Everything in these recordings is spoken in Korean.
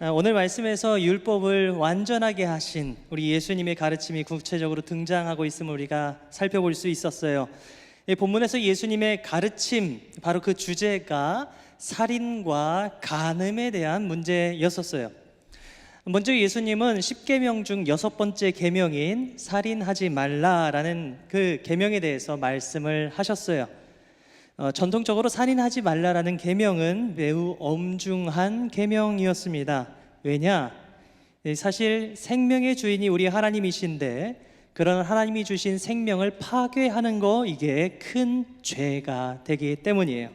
오늘 말씀에서 율법을 완전하게 하신 우리 예수님의 가르침이 구체적으로 등장하고 있음을 우리가 살펴볼 수 있었어요. 이 본문에서 예수님의 가르침, 바로 그 주제가 살인과 간음에 대한 문제였었어요. 먼저 예수님은 10계명 중 6번째 계명인 살인하지 말라라는 그 계명에 대해서 말씀을 하셨어요. 전통적으로 살인하지 말라라는 계명은 매우 엄중한 계명이었습니다. 왜냐? 사실 생명의 주인이 우리 하나님이신데 그런 하나님이 주신 생명을 파괴하는 거, 이게 큰 죄가 되기 때문이에요.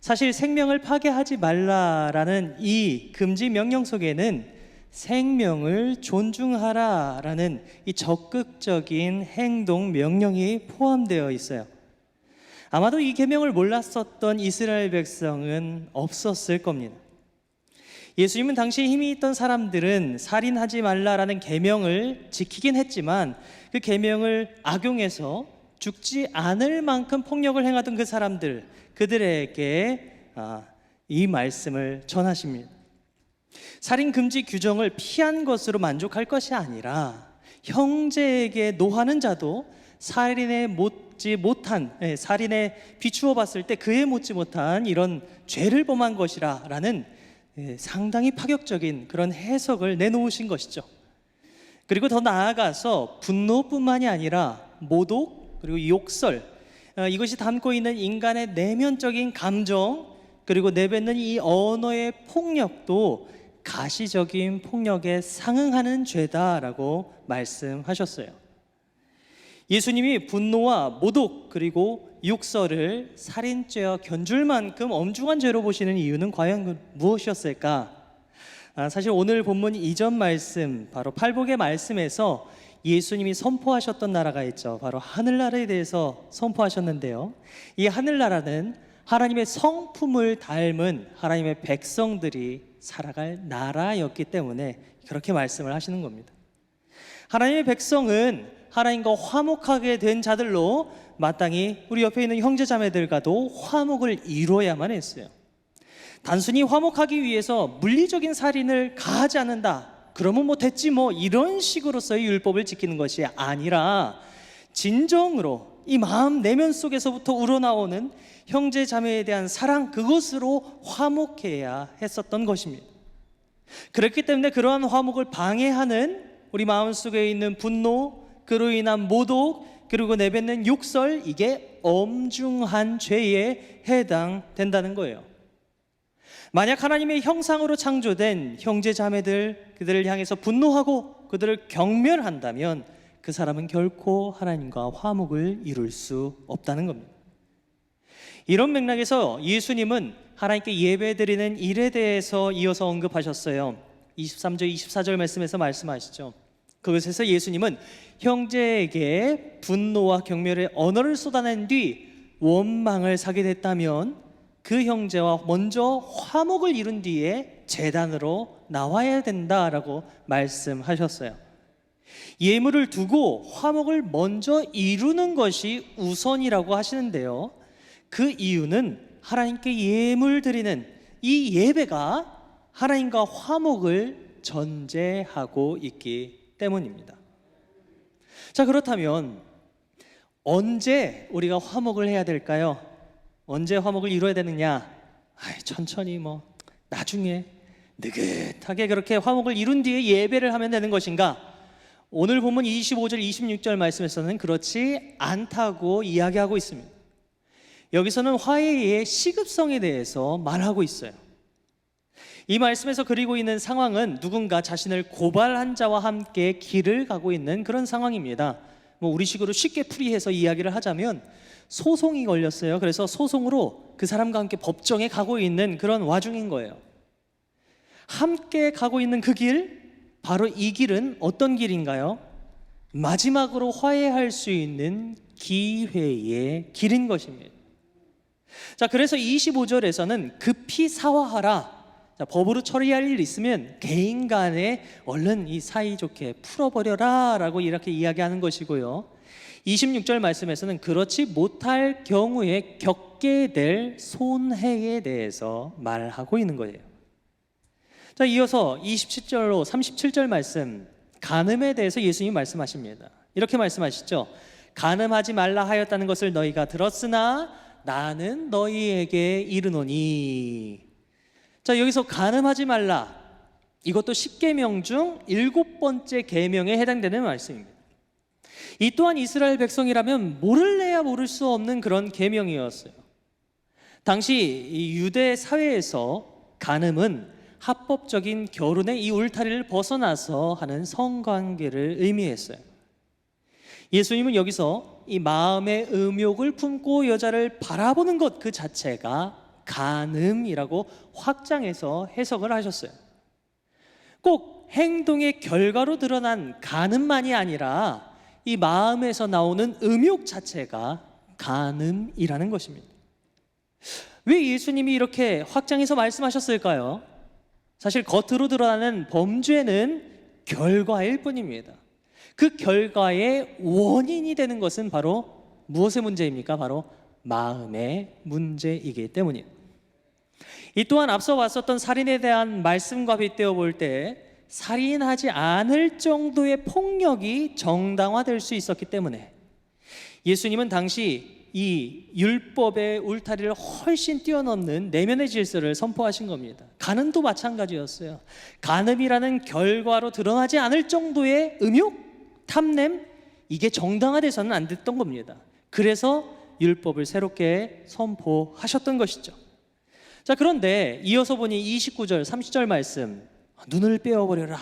사실 생명을 파괴하지 말라라는 이 금지 명령 속에는 생명을 존중하라라는 이 적극적인 행동 명령이 포함되어 있어요. 아마도 이 계명을 몰랐었던 이스라엘 백성은 없었을 겁니다. 예수님은 당시 힘이 있던 사람들은 살인하지 말라라는 계명을 지키긴 했지만 그 계명을 악용해서 죽지 않을 만큼 폭력을 행하던 그 사람들, 그들에게 이 말씀을 전하십니다. 살인 금지 규정을 피한 것으로 만족할 것이 아니라 형제에게 노하는 자도 살인에 살인에 비추어 봤을 때 그에 못지 못한 이런 죄를 범한 것이라는 상당히 파격적인 그런 해석을 내놓으신 것이죠. 그리고 더 나아가서 분노뿐만이 아니라 모독, 그리고 욕설, 이것이 담고 있는 인간의 내면적인 감정, 그리고 내뱉는 이 언어의 폭력도 가시적인 폭력에 상응하는 죄다라고 말씀하셨어요. 예수님이 분노와 모독 그리고 욕설을 살인죄와 견줄 만큼 엄중한 죄로 보시는 이유는 과연 무엇이었을까? 사실 오늘 본문 이전 말씀, 바로 팔복의 말씀에서 예수님이 선포하셨던 나라가 있죠. 바로 하늘나라에 대해서 선포하셨는데요, 이 하늘나라는 하나님의 성품을 닮은 하나님의 백성들이 살아갈 나라였기 때문에 그렇게 말씀을 하시는 겁니다. 하나님의 백성은 하나님과 화목하게 된 자들로 마땅히 우리 옆에 있는 형제자매들과도 화목을 이루어야만 했어요. 단순히 화목하기 위해서 물리적인 살인을 가하지 않는다, 그러면 뭐 됐지 뭐, 이런 식으로서의 율법을 지키는 것이 아니라 진정으로 이 마음 내면 속에서부터 우러나오는 형제자매에 대한 사랑, 그것으로 화목해야 했었던 것입니다. 그렇기 때문에 그러한 화목을 방해하는 우리 마음속에 있는 분노, 그로 인한 모독, 그리고 내뱉는 욕설, 이게 엄중한 죄에 해당된다는 거예요. 만약 하나님의 형상으로 창조된 형제 자매들, 그들을 향해서 분노하고 그들을 경멸한다면 그 사람은 결코 하나님과 화목을 이룰 수 없다는 겁니다. 이런 맥락에서 예수님은 하나님께 예배드리는 일에 대해서 이어서 언급하셨어요. 23절, 24절 말씀에서 말씀하시죠. 그것에서 예수님은 형제에게 분노와 경멸의 언어를 쏟아낸 뒤 원망을 사게 됐다면 그 형제와 먼저 화목을 이룬 뒤에 제단으로 나와야 된다라고 말씀하셨어요. 예물을 두고 화목을 먼저 이루는 것이 우선이라고 하시는데요, 그 이유는 하나님께 예물 드리는 이 예배가 하나님과 화목을 전제하고 있기 때문입니다. 자, 그렇다면 언제 우리가 화목을 해야 될까요? 언제 화목을 이루어야 되느냐? 천천히 나중에 느긋하게 그렇게 화목을 이룬 뒤에 예배를 하면 되는 것인가? 오늘 본문 25절 26절 말씀에서는 그렇지 않다고 이야기하고 있습니다. 여기서는 화해의 시급성에 대해서 말하고 있어요. 이 말씀에서 그리고 있는 상황은 누군가 자신을 고발한 자와 함께 길을 가고 있는 그런 상황입니다. 우리식으로 쉽게 풀이해서 이야기를 하자면 소송이 걸렸어요. 그래서 소송으로 그 사람과 함께 법정에 가고 있는 그런 와중인 거예요. 함께 가고 있는 그 길, 바로 이 길은 어떤 길인가요? 마지막으로 화해할 수 있는 기회의 길인 것입니다. 자, 그래서 25절에서는 급히 사화하라. 법으로 처리할 일 있으면 개인 간에 얼른 이 사이좋게 풀어버려라 라고 이렇게 이야기하는 것이고요, 26절 말씀에서는 그렇지 못할 경우에 겪게 될 손해에 대해서 말하고 있는 거예요. 자, 이어서 27절로 37절 말씀, 간음에 대해서 예수님이 말씀하십니다. 이렇게 말씀하시죠. 간음하지 말라 하였다는 것을 너희가 들었으나 나는 너희에게 이르노니. 자, 여기서 간음하지 말라, 이것도 10계명 중 7번째 계명에 해당되는 말씀입니다. 이 또한 이스라엘 백성이라면 모를래야 모를 수 없는 그런 계명이었어요. 당시 이 유대 사회에서 간음은 합법적인 결혼의 이 울타리를 벗어나서 하는 성관계를 의미했어요. 예수님은 여기서 이 마음의 음욕을 품고 여자를 바라보는 것 그 자체가 간음이라고 확장해서 해석을 하셨어요. 꼭 행동의 결과로 드러난 간음만이 아니라 이 마음에서 나오는 음욕 자체가 간음이라는 것입니다. 왜 예수님이 이렇게 확장해서 말씀하셨을까요? 사실 겉으로 드러나는 범죄는 결과일 뿐입니다. 그 결과의 원인이 되는 것은 바로 무엇의 문제입니까? 바로 마음의 문제이기 때문이에요. 이 또한 앞서 왔었던 살인에 대한 말씀과 빗대어 볼 때 살인하지 않을 정도의 폭력이 정당화될 수 있었기 때문에 예수님은 당시 이 율법의 울타리를 훨씬 뛰어넘는 내면의 질서를 선포하신 겁니다. 간음도 마찬가지였어요. 간음이라는 결과로 드러나지 않을 정도의 음욕, 탐냄, 이게 정당화돼서는 안 됐던 겁니다. 그래서 율법을 새롭게 선포하셨던 것이죠. 자, 그런데 이어서 보니 29절, 30절 말씀, 눈을 빼어버려라,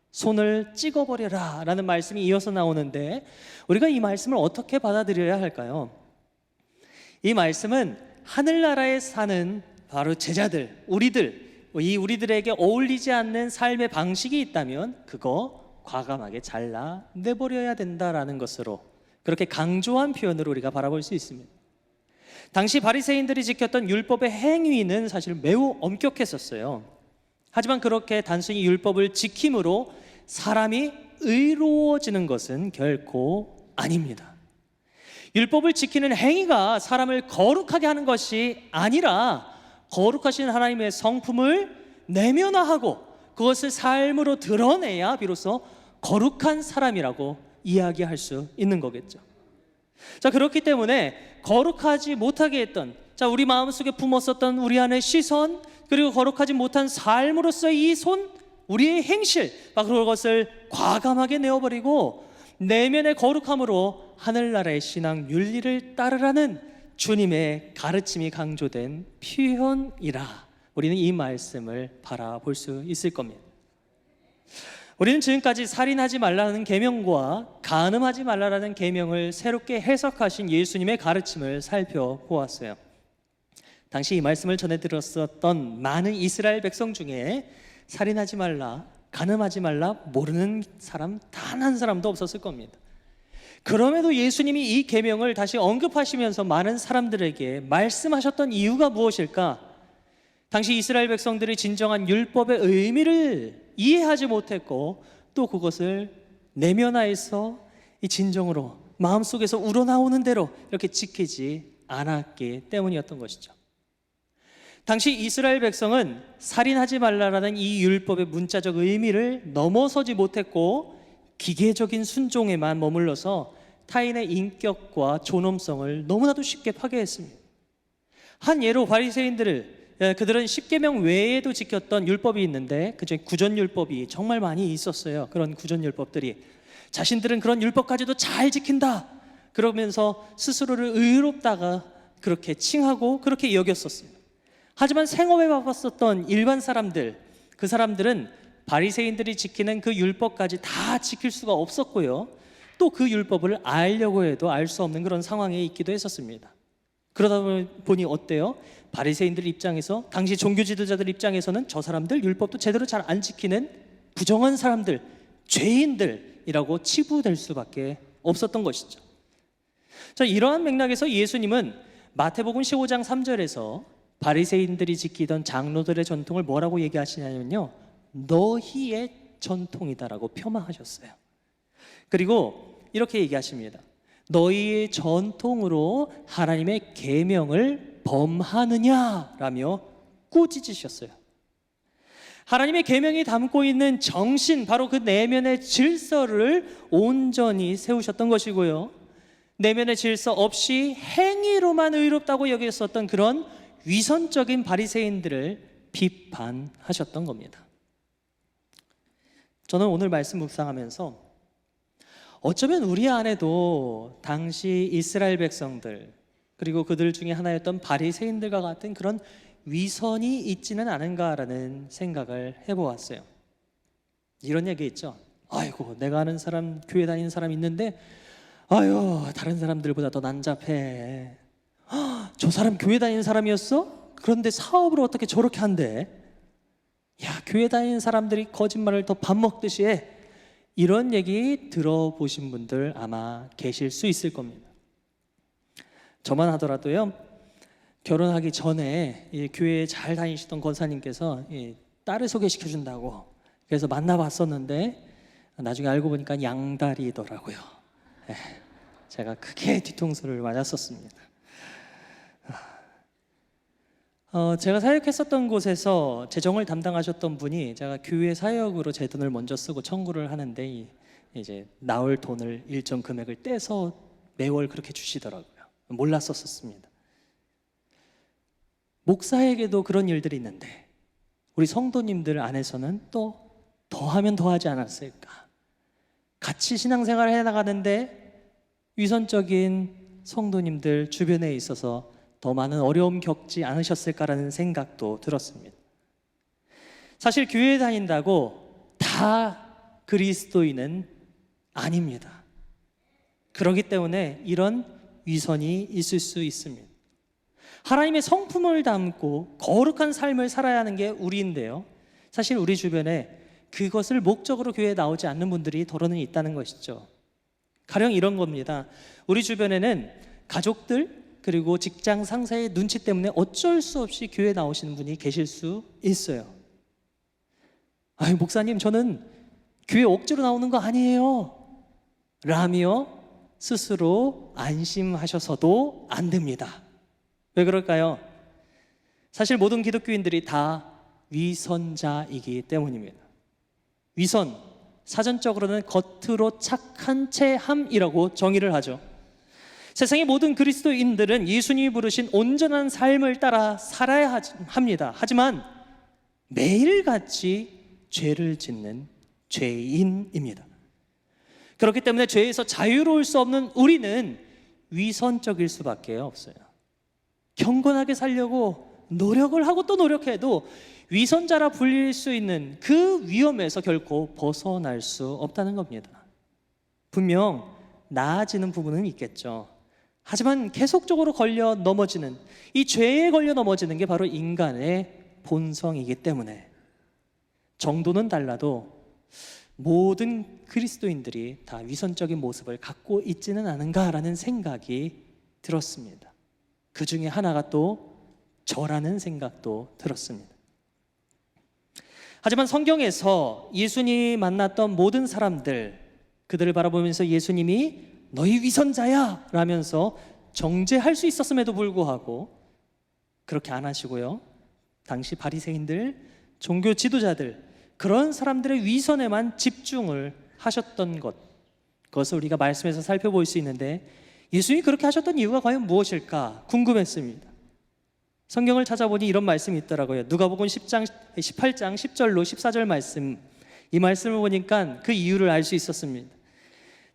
손을 찍어버려라 라는 말씀이 이어서 나오는데 우리가 이 말씀을 어떻게 받아들여야 할까요? 이 말씀은 하늘나라에 사는 바로 제자들, 우리들에게 어울리지 않는 삶의 방식이 있다면 그거 과감하게 잘라내버려야 된다라는 것으로 그렇게 강조한 표현으로 우리가 바라볼 수 있습니다. 당시 바리새인들이 지켰던 율법의 행위는 사실 매우 엄격했었어요. 하지만 그렇게 단순히 율법을 지킴으로 사람이 의로워지는 것은 결코 아닙니다. 율법을 지키는 행위가 사람을 거룩하게 하는 것이 아니라 거룩하신 하나님의 성품을 내면화하고 그것을 삶으로 드러내야 비로소 거룩한 사람이라고 이야기할 수 있는 거겠죠. 자, 그렇기 때문에 거룩하지 못하게 했던, 우리 마음속에 품었었던 우리 안의 시선, 그리고 거룩하지 못한 삶으로서의 이 손, 우리의 행실, 그것을 과감하게 내어버리고 내면의 거룩함으로 하늘나라의 신앙 윤리를 따르라는 주님의 가르침이 강조된 표현이라 우리는 이 말씀을 바라볼 수 있을 겁니다. 우리는 지금까지 살인하지 말라는 계명과 간음하지 말라는 계명을 새롭게 해석하신 예수님의 가르침을 살펴보았어요. 당시 이 말씀을 전해 들었었던 많은 이스라엘 백성 중에 살인하지 말라, 간음하지 말라 모르는 사람 단 한 사람도 없었을 겁니다. 그럼에도 예수님이 이 계명을 다시 언급하시면서 많은 사람들에게 말씀하셨던 이유가 무엇일까? 당시 이스라엘 백성들이 진정한 율법의 의미를 이해하지 못했고 또 그것을 내면화해서 이 진정으로 마음속에서 우러나오는 대로 이렇게 지키지 않았기 때문이었던 것이죠. 당시 이스라엘 백성은 살인하지 말라라는 이 율법의 문자적 의미를 넘어서지 못했고 기계적인 순종에만 머물러서 타인의 인격과 존엄성을 너무나도 쉽게 파괴했습니다. 한 예로 그들은 10계명 외에도 지켰던 율법이 있는데 그중에 구전율법이 정말 많이 있었어요. 그런 구전율법들이 자신들은 그런 율법까지도 잘 지킨다 그러면서 스스로를 의롭다가 그렇게 칭하고 그렇게 여겼었어요. 하지만 생업에 바빴었던 일반 사람들, 그 사람들은 바리새인들이 지키는 그 율법까지 다 지킬 수가 없었고요. 또 그 율법을 알려고 해도 알 수 없는 그런 상황에 있기도 했었습니다. 그러다 보니 어때요? 바리새인들 입장에서, 당시 종교 지도자들 입장에서는 저 사람들 율법도 제대로 잘 안 지키는 부정한 사람들, 죄인들이라고 치부될 수밖에 없었던 것이죠. 자, 이러한 맥락에서 예수님은 마태복음 15장 3절에서 바리새인들이 지키던 장로들의 전통을 뭐라고 얘기하시냐면요, 너희의 전통이다라고 폄하하셨어요. 그리고 이렇게 얘기하십니다. 너희의 전통으로 하나님의 계명을 범하느냐라며 꾸짖으셨어요. 하나님의 계명이 담고 있는 정신, 바로 그 내면의 질서를 온전히 세우셨던 것이고요, 내면의 질서 없이 행위로만 의롭다고 여겼었던 그런 위선적인 바리새인들을 비판하셨던 겁니다. 저는 오늘 말씀 묵상하면서 어쩌면 우리 안에도 당시 이스라엘 백성들, 그리고 그들 중에 하나였던 바리새인들과 같은 그런 위선이 있지는 않은가라는 생각을 해보았어요. 이런 얘기 있죠. 아이고, 내가 아는 사람, 교회 다니는 사람 있는데 아유, 다른 사람들보다 더 난잡해. 저 사람 교회 다니는 사람이었어? 그런데 사업을 어떻게 저렇게 한대? 야, 교회 다니는 사람들이 거짓말을 더 밥 먹듯이 해. 이런 얘기 들어보신 분들 아마 계실 수 있을 겁니다. 저만 하더라도요, 결혼하기 전에 이 교회에 잘 다니시던 권사님께서 이 딸을 소개시켜준다고 그래서 만나봤었는데 나중에 알고 보니까 양다리더라고요. 제가 크게 뒤통수를 맞았었습니다. 제가 사역했었던 곳에서 재정을 담당하셨던 분이 제가 교회 사역으로 제 돈을 먼저 쓰고 청구를 하는데 이제 나올 돈을 일정 금액을 떼서 매월 그렇게 주시더라고요. 몰랐었습니다. 목사에게도 그런 일들이 있는데 우리 성도님들 안에서는 또 더하면 더하지 않았을까? 같이 신앙생활을 해나가는데 위선적인 성도님들 주변에 있어서 더 많은 어려움 겪지 않으셨을까라는 생각도 들었습니다. 사실 교회에 다닌다고 다 그리스도인은 아닙니다. 그렇기 때문에 이런 위선이 있을 수 있습니다. 하나님의 성품을 담고 거룩한 삶을 살아야 하는 게 우리인데요, 사실 우리 주변에 그것을 목적으로 교회에 나오지 않는 분들이 더러는 있다는 것이죠. 가령 이런 겁니다. 우리 주변에는 가족들 그리고 직장 상사의 눈치 때문에 어쩔 수 없이 교회에 나오시는 분이 계실 수 있어요. 아유, 목사님, 저는 교회 억지로 나오는 거 아니에요 라며 스스로 안심하셔서도 안 됩니다. 왜 그럴까요? 사실 모든 기독교인들이 다 위선자이기 때문입니다. 위선, 사전적으로는 겉으로 착한 체함이라고 정의를 하죠. 세상의 모든 그리스도인들은 예수님이 부르신 온전한 삶을 따라 살아야 합니다. 하지만 매일같이 죄를 짓는 죄인입니다. 그렇기 때문에 죄에서 자유로울 수 없는 우리는 위선적일 수밖에 없어요. 경건하게 살려고 노력을 하고 또 노력해도 위선자라 불릴 수 있는 그 위험에서 결코 벗어날 수 없다는 겁니다. 분명 나아지는 부분은 있겠죠. 하지만 계속적으로 걸려 넘어지는, 이 죄에 걸려 넘어지는 게 바로 인간의 본성이기 때문에 정도는 달라도 모든 그리스도인들이 다 위선적인 모습을 갖고 있지는 않은가라는 생각이 들었습니다. 그 중에 하나가 또 저라는 생각도 들었습니다. 하지만 성경에서 예수님이 만났던 모든 사람들, 그들을 바라보면서 예수님이 너희 위선자야 라면서 정죄할 수 있었음에도 불구하고 그렇게 안 하시고요, 당시 바리새인들, 종교 지도자들, 그런 사람들의 위선에만 집중을 하셨던 것, 그것을 우리가 말씀에서 살펴볼 수 있는데 예수님이 그렇게 하셨던 이유가 과연 무엇일까 궁금했습니다. 성경을 찾아보니 이런 말씀이 있더라고요. 누가복음 18장 10절로 14절 말씀, 이 말씀을 보니까 그 이유를 알 수 있었습니다.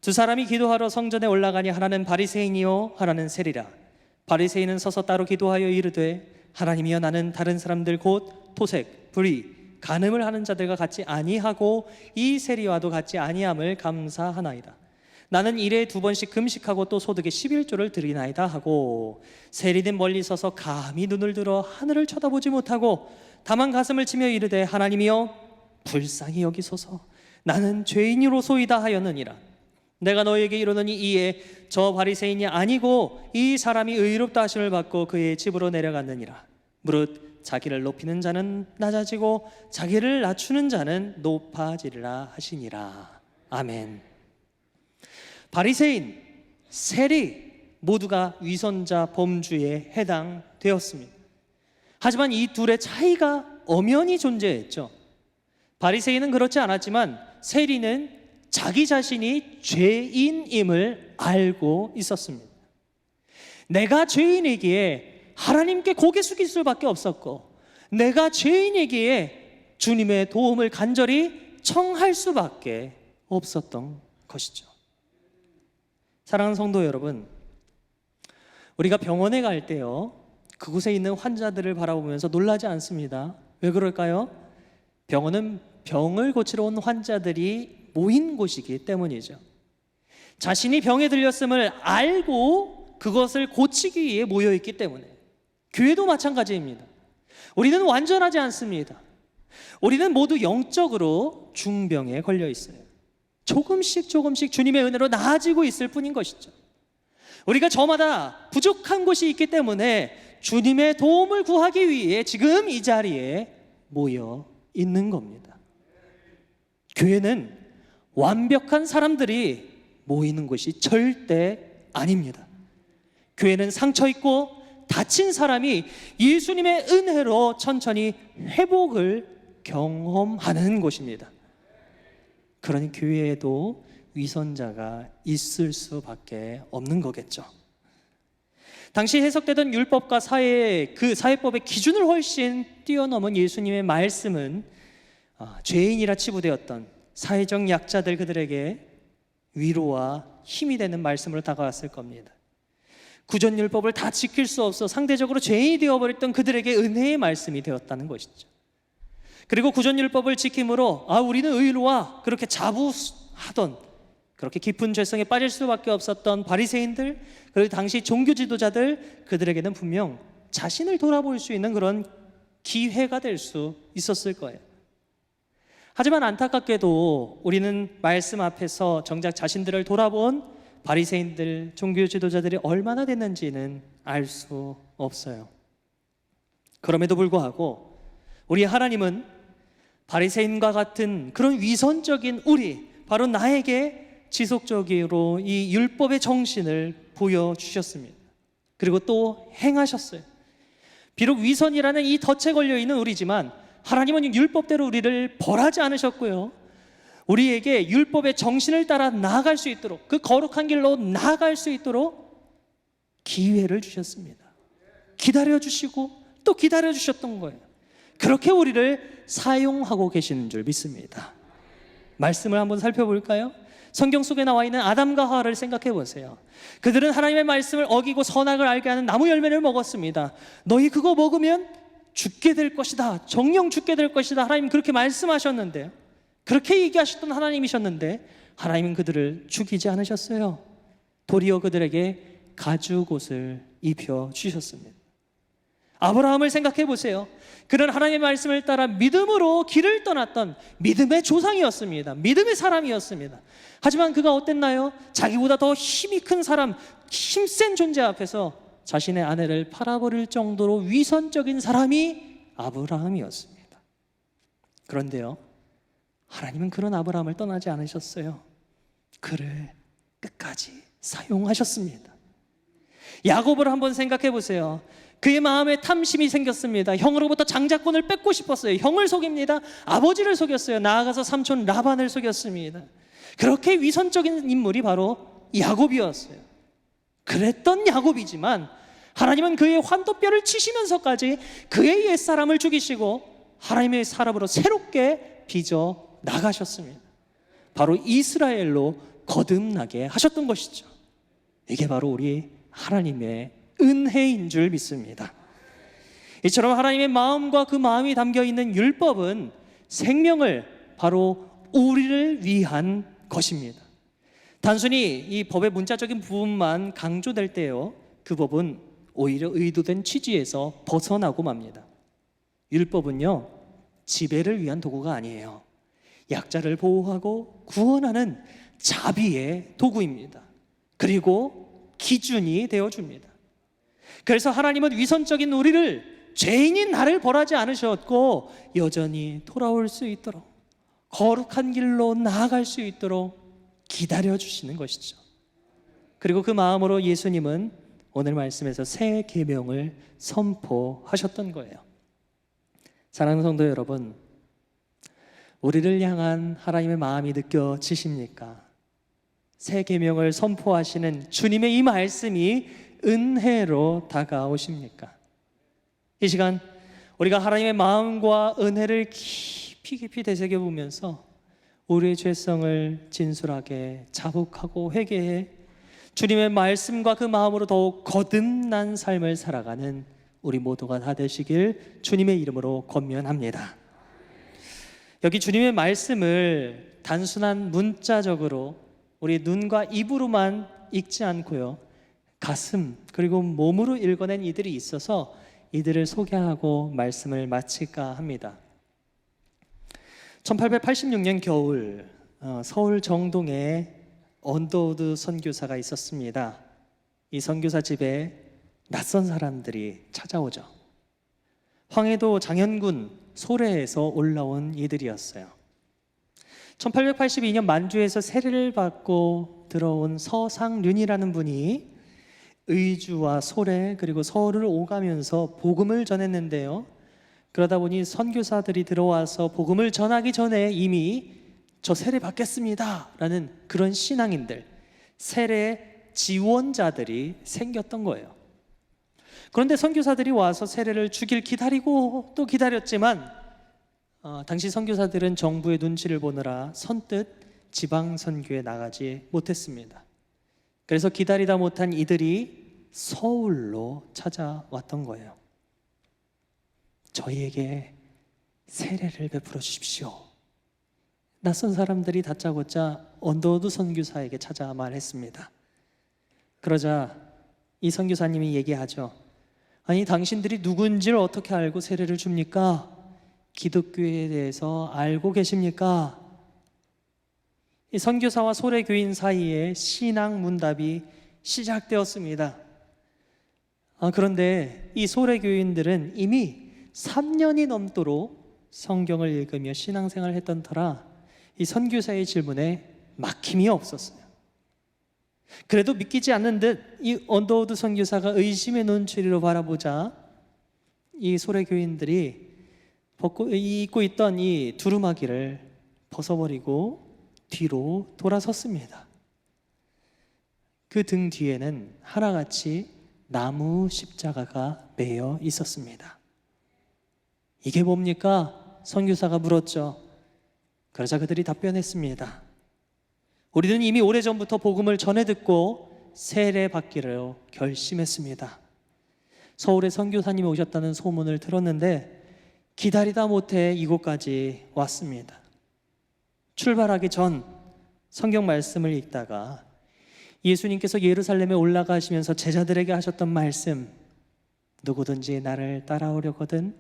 두 사람이 기도하러 성전에 올라가니 하나는 바리새인이요 하나는 세리라. 바리새인은 서서 따로 기도하여 이르되 하나님이여, 나는 다른 사람들 곧 토색, 불의, 간음을 하는 자들과 같이 아니하고 이 세리와도 같이 아니함을 감사하나이다. 나는 일에 2번씩 금식하고 또 소득의 11조를 드리나이다 하고, 세리는 멀리 서서 감히 눈을 들어 하늘을 쳐다보지 못하고 다만 가슴을 치며 이르되 하나님이여 불쌍히 여기소서, 나는 죄인이로소이다 하였느니라. 내가 너에게 이르노니 이에 저 바리새인이 아니고 이 사람이 의롭다 하심을 받고 그의 집으로 내려갔느니라. 무릇 자기를 높이는 자는 낮아지고 자기를 낮추는 자는 높아지리라 하시니라. 아멘. 바리새인, 세리 모두가 위선자 범주에 해당되었습니다. 하지만 이 둘의 차이가 엄연히 존재했죠. 바리새인은 그렇지 않았지만 세리는 자기 자신이 죄인임을 알고 있었습니다. 내가 죄인이기에 하나님께 고개 숙일 수밖에 없었고, 내가 죄인이기에 주님의 도움을 간절히 청할 수밖에 없었던 것이죠. 사랑하는 성도 여러분, 우리가 병원에 갈 때요, 그곳에 있는 환자들을 바라보면서 놀라지 않습니다. 왜 그럴까요? 병원은 병을 고치러 온 환자들이 모인 곳이기 때문이죠. 자신이 병에 들렸음을 알고 그것을 고치기 위해 모여있기 때문에. 교회도 마찬가지입니다. 우리는 완전하지 않습니다. 우리는 모두 영적으로 중병에 걸려 있어요. 조금씩 주님의 은혜로 나아지고 있을 뿐인 것이죠. 우리가 저마다 부족한 곳이 있기 때문에 주님의 도움을 구하기 위해 지금 이 자리에 모여 있는 겁니다. 교회는 완벽한 사람들이 모이는 곳이 절대 아닙니다. 교회는 상처 있고 다친 사람이 예수님의 은혜로 천천히 회복을 경험하는 곳입니다. 그러니 교회에도 위선자가 있을 수밖에 없는 거겠죠. 당시 해석되던 율법과 그 사회법의 기준을 훨씬 뛰어넘은 예수님의 말씀은 죄인이라 치부되었던 사회적 약자들, 그들에게 위로와 힘이 되는 말씀으로 다가왔을 겁니다. 구전율법을 다 지킬 수 없어 상대적으로 죄인이 되어버렸던 그들에게 은혜의 말씀이 되었다는 것이죠. 그리고 구전율법을 지킴으로 우리는 의로와 그렇게 자부하던, 그렇게 깊은 죄성에 빠질 수밖에 없었던 바리새인들, 그리고 당시 종교 지도자들, 그들에게는 분명 자신을 돌아볼 수 있는 그런 기회가 될 수 있었을 거예요. 하지만 안타깝게도 우리는 말씀 앞에서 정작 자신들을 돌아본 바리새인들, 종교 지도자들이 얼마나 됐는지는 알 수 없어요. 그럼에도 불구하고 우리 하나님은 바리새인과 같은 그런 위선적인 바로 나에게 지속적으로 이 율법의 정신을 보여주셨습니다. 그리고 또 행하셨어요. 비록 위선이라는 이 덫에 걸려있는 우리지만 하나님은 율법대로 우리를 벌하지 않으셨고요, 우리에게 율법의 정신을 따라 나아갈 수 있도록, 그 거룩한 길로 나아갈 수 있도록 기회를 주셨습니다. 기다려주시고 또 기다려주셨던 거예요. 그렇게 우리를 사용하고 계시는 줄 믿습니다. 말씀을 한번 살펴볼까요? 성경 속에 나와 있는 아담과 하와를 생각해 보세요. 그들은 하나님의 말씀을 어기고 선악을 알게 하는 나무 열매를 먹었습니다. 너희 그거 먹으면 죽게 될 것이다, 정령 죽게 될 것이다, 하나님 그렇게 말씀하셨는데요, 그렇게 얘기하셨던 하나님이셨는데 하나님은 그들을 죽이지 않으셨어요. 도리어 그들에게 가죽옷을 입혀주셨습니다. 아브라함을 생각해 보세요. 그는 하나님의 말씀을 따라 믿음으로 길을 떠났던 믿음의 조상이었습니다. 믿음의 사람이었습니다. 하지만 그가 어땠나요? 자기보다 더 힘이 큰 사람, 힘센 존재 앞에서 자신의 아내를 팔아버릴 정도로 위선적인 사람이 아브라함이었습니다. 그런데요, 하나님은 그런 아브라함을 떠나지 않으셨어요. 그를 끝까지 사용하셨습니다. 야곱을 한번 생각해 보세요. 그의 마음에 탐심이 생겼습니다. 형으로부터 장자권을 뺏고 싶었어요. 형을 속입니다. 아버지를 속였어요. 나아가서 삼촌 라반을 속였습니다. 그렇게 위선적인 인물이 바로 야곱이었어요. 그랬던 야곱이지만 하나님은 그의 환도뼈를 치시면서까지 그의 옛사람을 죽이시고 하나님의 사람으로 새롭게 빚어 나가셨습니다. 바로 이스라엘로 거듭나게 하셨던 것이죠. 이게 바로 우리 하나님의 은혜인 줄 믿습니다. 이처럼 하나님의 마음과 그 마음이 담겨있는 율법은 생명을, 바로 우리를 위한 것입니다. 단순히 이 법의 문자적인 부분만 강조될 때요, 그 법은 오히려 의도된 취지에서 벗어나고 맙니다. 율법은요, 지배를 위한 도구가 아니에요. 약자를 보호하고 구원하는 자비의 도구입니다. 그리고 기준이 되어줍니다. 그래서 하나님은 위선적인 우리를, 죄인인 나를 벌하지 않으셨고 여전히 돌아올 수 있도록, 거룩한 길로 나아갈 수 있도록 기다려주시는 것이죠. 그리고 그 마음으로 예수님은 오늘 말씀에서 새 계명을 선포하셨던 거예요. 사랑하는 성도 여러분, 우리를 향한 하나님의 마음이 느껴지십니까? 새 계명을 선포하시는 주님의 이 말씀이 은혜로 다가오십니까? 이 시간 우리가 하나님의 마음과 은혜를 깊이 되새겨보면서 우리의 죄성을 진술하게 자복하고 회개해 주님의 말씀과 그 마음으로 더욱 거듭난 삶을 살아가는 우리 모두가 다 되시길 주님의 이름으로 권면합니다. 여기 주님의 말씀을 단순한 문자적으로 우리 눈과 입으로만 읽지 않고요, 가슴 그리고 몸으로 읽어낸 이들이 있어서 이들을 소개하고 말씀을 마칠까 합니다. 1886년 겨울 서울 정동에 언더우드 선교사가 있었습니다. 이 선교사 집에 낯선 사람들이 찾아오죠. 황해도 장현군 소래에서 올라온 이들이었어요. 1882년 만주에서 세례를 받고 들어온 서상륜이라는 분이 의주와 소래 그리고 서울을 오가면서 복음을 전했는데요, 그러다 보니 선교사들이 들어와서 복음을 전하기 전에 이미 저 세례 받겠습니다 라는 그런 신앙인들, 세례 지원자들이 생겼던 거예요. 그런데 선교사들이 와서 세례를 주길 기다리고 또 기다렸지만 당시 선교사들은 정부의 눈치를 보느라 선뜻 지방 선교에 나가지 못했습니다. 그래서 기다리다 못한 이들이 서울로 찾아왔던 거예요. 저희에게 세례를 베풀어 주십시오. 낯선 사람들이 다짜고짜 언더우드 선교사에게 찾아 말했습니다. 그러자 이 선교사님이 얘기하죠. 아니, 당신들이 누군지를 어떻게 알고 세례를 줍니까? 기독교에 대해서 알고 계십니까? 이 선교사와 소래교인 사이에 신앙 문답이 시작되었습니다. 그런데 이 소래교인들은 이미 3년이 넘도록 성경을 읽으며 신앙생활을 했던 터라 이 선교사의 질문에 막힘이 없었어요. 그래도 믿기지 않는 듯 이 언더우드 선교사가 의심의 눈초리로 바라보자 이 소래교인들이 입고 있던 이 두루마기를 벗어버리고 뒤로 돌아섰습니다. 그 등 뒤에는 하나같이 나무 십자가가 매여 있었습니다. 이게 뭡니까? 선교사가 물었죠. 그러자 그들이 답변했습니다. 우리는 이미 오래전부터 복음을 전해 듣고 세례 받기로 결심했습니다. 서울에 선교사님이 오셨다는 소문을 들었는데 기다리다 못해 이곳까지 왔습니다. 출발하기 전 성경 말씀을 읽다가 예수님께서 예루살렘에 올라가시면서 제자들에게 하셨던 말씀, 누구든지 나를 따라오려거든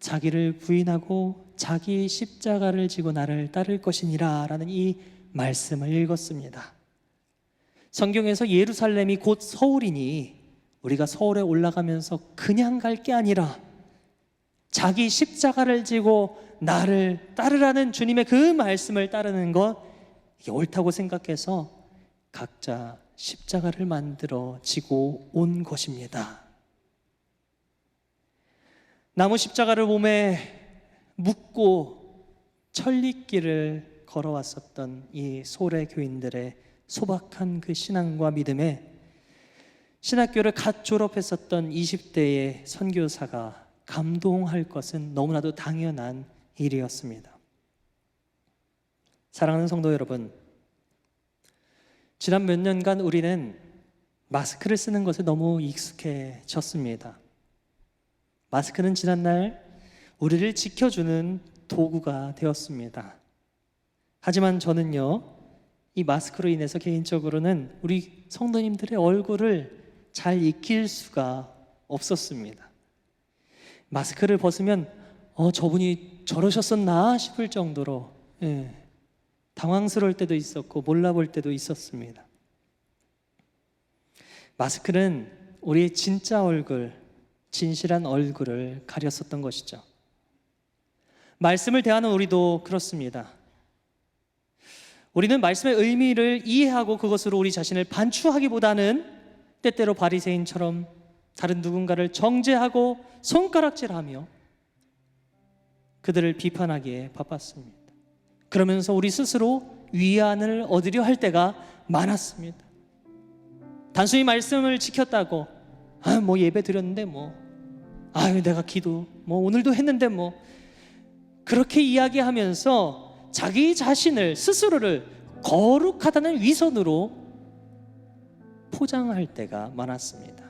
자기를 부인하고 자기 십자가를 지고 나를 따를 것이니라 라는 이 말씀을 읽었습니다. 성경에서 예루살렘이 곧 서울이니 우리가 서울에 올라가면서 그냥 갈 게 아니라 자기 십자가를 지고 나를 따르라는 주님의 그 말씀을 따르는 것, 이게 옳다고 생각해서 각자 십자가를 만들어 지고 온 것입니다. 나무 십자가를 몸에 묶고 천리길을 걸어왔었던 이 소래 교인들의 소박한 그 신앙과 믿음에 신학교를 갓 졸업했었던 20대의 선교사가 감동할 것은 너무나도 당연한 일이었습니다. 사랑하는 성도 여러분, 지난 몇 년간 우리는 마스크를 쓰는 것에 너무 익숙해졌습니다. 마스크는 지난날 우리를 지켜주는 도구가 되었습니다. 하지만 저는요, 이 마스크로 인해서 개인적으로는 우리 성도님들의 얼굴을 잘 익힐 수가 없었습니다. 마스크를 벗으면 저분이 저러셨었나 싶을 정도로 당황스러울 때도 있었고 몰라볼 때도 있었습니다. 마스크는 우리의 진짜 얼굴, 진실한 얼굴을 가렸었던 것이죠. 말씀을 대하는 우리도 그렇습니다. 우리는 말씀의 의미를 이해하고 그것으로 우리 자신을 반추하기보다는 때때로 바리새인처럼 다른 누군가를 정죄하고 손가락질하며 그들을 비판하기에 바빴습니다. 그러면서 우리 스스로 위안을 얻으려 할 때가 많았습니다. 단순히 말씀을 지켰다고 뭐 예배 드렸는데 내가 기도 오늘도 했는데 그렇게 이야기하면서 자기 자신을 스스로를 거룩하다는 위선으로 포장할 때가 많았습니다.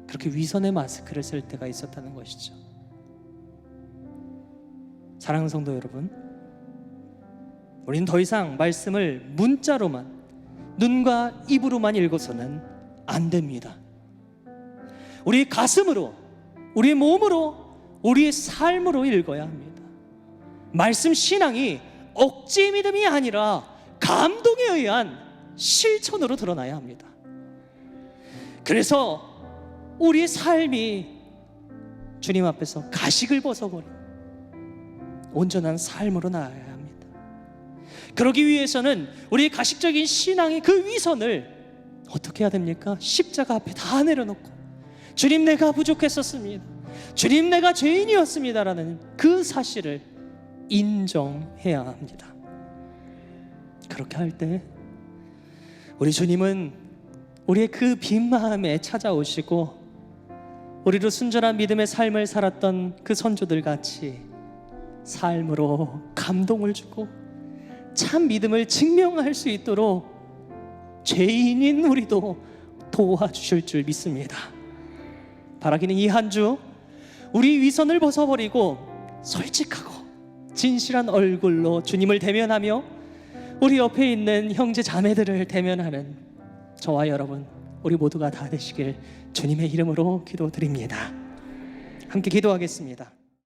그렇게 위선의 마스크를 쓸 때가 있었다는 것이죠. 사랑하는 성도 여러분, 우리는 더 이상 말씀을 문자로만, 눈과 입으로만 읽어서는 안 됩니다. 우리 가슴으로, 우리 몸으로, 우리의 삶으로 읽어야 합니다. 말씀 신앙이 억지 믿음이 아니라 감동에 의한 실천으로 드러나야 합니다. 그래서 우리의 삶이 주님 앞에서 가식을 벗어버린 온전한 삶으로 나아가야 합니다. 그러기 위해서는 우리의 가식적인 신앙의 그 위선을 어떻게 해야 됩니까? 십자가 앞에 다 내려놓고 주님, 내가 부족했었습니다, 주님, 내가 죄인이었습니다라는 그 사실을 인정해야 합니다. 그렇게 할 때 우리 주님은 우리의 그 빈 마음에 찾아오시고 우리로 순전한 믿음의 삶을 살았던 그 선조들 같이 삶으로 감동을 주고 참 믿음을 증명할 수 있도록 죄인인 우리도 도와주실 줄 믿습니다. 바라기는 이 한 주 우리 위선을 벗어버리고 솔직하고 진실한 얼굴로 주님을 대면하며 우리 옆에 있는 형제 자매들을 대면하는 저와 여러분, 우리 모두가 다 되시길 주님의 이름으로 기도드립니다. 함께 기도하겠습니다.